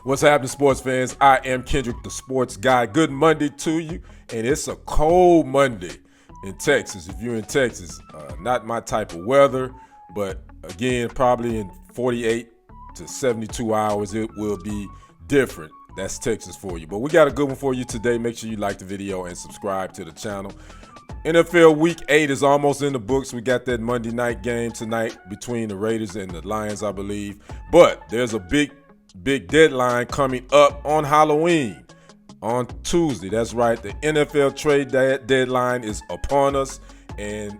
What's happening, sports fans? I am Kendrick, the sports guy. Good Monday to you, and it's a cold Monday in Texas. If you're in Texas, not my type of weather, but again, probably in 48 to 72 hours, it will be different. That's Texas for you. But we got a good one for you today. Make sure you like the video and subscribe to the channel. NFL Week 8 is almost in the books. We got that Monday night game tonight between the Raiders and the Lions, I believe. But there's a big deadline coming up on Halloween on Tuesday. That's right. The NFL trade deadline is upon us, and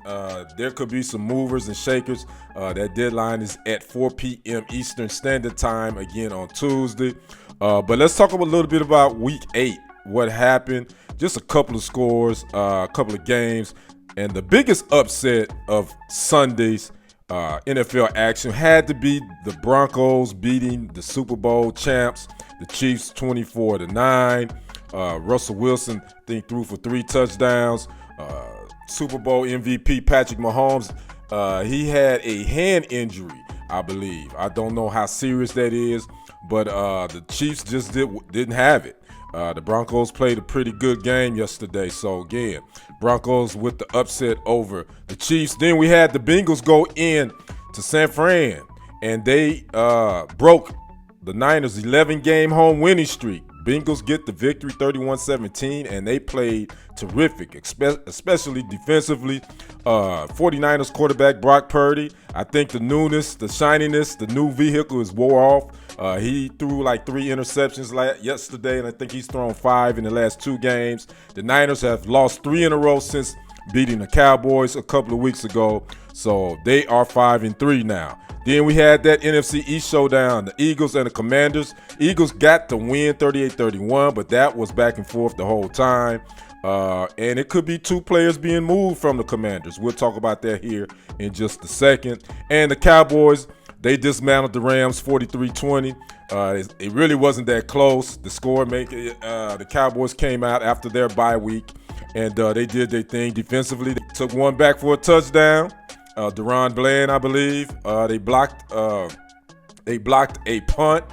there could be some movers and shakers. That deadline is at 4 p.m. Eastern Standard Time again on Tuesday. But let's talk a little bit about Week 8. What happened? Just a couple of scores, a couple of games, and the biggest upset of Sunday's NFL action had to be the Broncos beating the Super Bowl champs, the Chiefs, 24-9. Russell Wilson, I think, threw for 3 touchdowns. Super Bowl MVP Patrick Mahomes, he had a hand injury, I believe. I don't know how serious that is, but the Chiefs just didn't have it. The Broncos played a pretty good game yesterday. So, again, Broncos with the upset over the Chiefs. Then we had the Bengals go in to San Fran, and they broke the Niners' 11-game home winning streak. Bengals get the victory 31-17, and they played terrific, especially defensively. 49ers quarterback Brock Purdy, I think the newness, the shininess, the new vehicle is wore off. He threw like 3 interceptions yesterday, and I think he's thrown 5 in the last 2 games. The Niners have lost 3 in a row since beating the Cowboys a couple of weeks ago, so they are 5-3 now. Then we had that NFC East showdown, the Eagles and the Commanders. Eagles got the win 38-31, but that was back and forth the whole time. And it could be 2 players being moved from the Commanders. We'll talk about that here in just a second. And the Cowboys, they dismantled the Rams 43-20. It really wasn't that close. The score the Cowboys came out after their bye week, and they did their thing defensively. They took one back for a touchdown. Deron Bland, I believe. They blocked a punt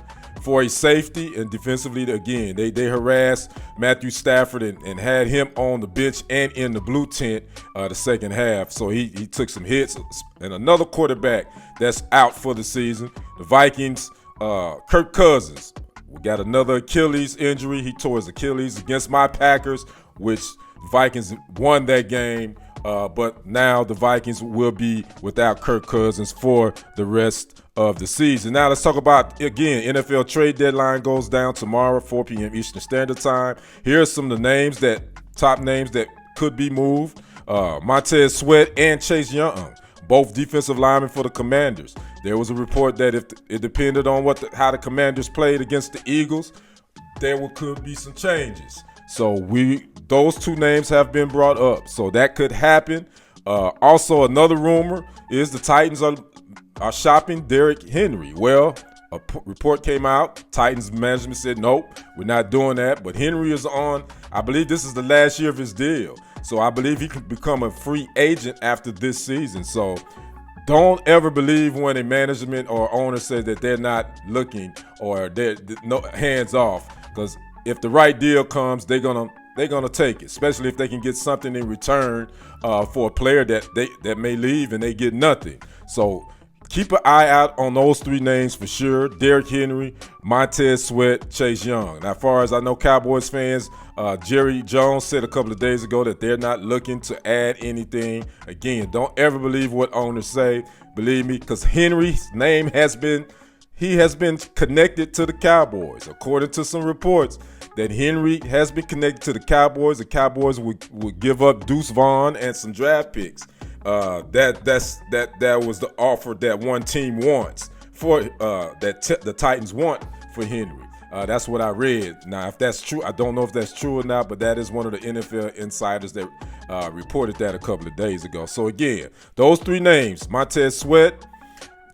for a safety, and defensively, again, they harassed Matthew Stafford and had him on the bench and in the blue tent the second half. So he took some hits. And another quarterback that's out for the season, the Vikings, Kirk Cousins. We got another Achilles injury. He tore his Achilles against my Packers, which the Vikings won that game. But now the Vikings will be without Kirk Cousins for the rest of the season. Now let's talk about, again, NFL trade deadline goes down tomorrow, 4 p.m. Eastern Standard Time. Here are some of the top names that could be moved. Montez Sweat and Chase Young, both defensive linemen for the Commanders. There was a report that if it depended on how the Commanders played against the Eagles, there could be some changes. So those 2 names have been brought up, so that could happen. Also, another rumor is the Titans are shopping Derrick Henry. Well, a report came out. Titans management said, nope, we're not doing that. But Henry is on, I believe this is the last year of his deal. So I believe he could become a free agent after this season. So don't ever believe when a management or owner says that they're not looking or they're no hands off, because if the right deal comes, they're gonna take it, especially if they can get something in return for a player that may leave and they get nothing. So keep an eye out on those 3 names for sure: Derrick Henry, Montez Sweat, Chase Young. Now, as far as I know, Cowboys fans, Jerry Jones said a couple of days ago that they're not looking to add anything. Again, don't ever believe what owners say. Believe me, because Henry's name has been connected to the Cowboys. According to some reports that Henry has been connected to the Cowboys would give up Deuce Vaughn and some draft picks. That was the offer that one team wants for the Titans want for Henry. That's what I read. Now, if that's true, I don't know if that's true or not, but that is one of the NFL insiders that reported that a couple of days ago. So again, those 3 names: Montez Sweat,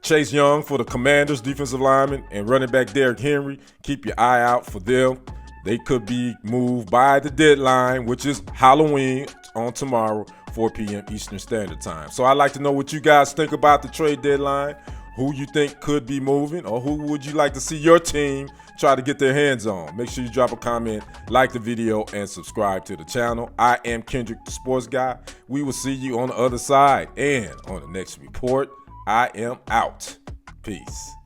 Chase Young for the Commanders, defensive lineman, and running back Derrick Henry. Keep your eye out for them. They could be moved by the deadline, which is Halloween on tomorrow, 4 p.m. Eastern Standard Time. So I'd like to know what you guys think about the trade deadline. who you think could be moving, or who would you like to see your team try to get their hands on. Make sure you drop a comment, like the video, and subscribe to the channel. I am Kendrick, the sports guy. We will see you on the other side. And on the next report, I am out. Peace.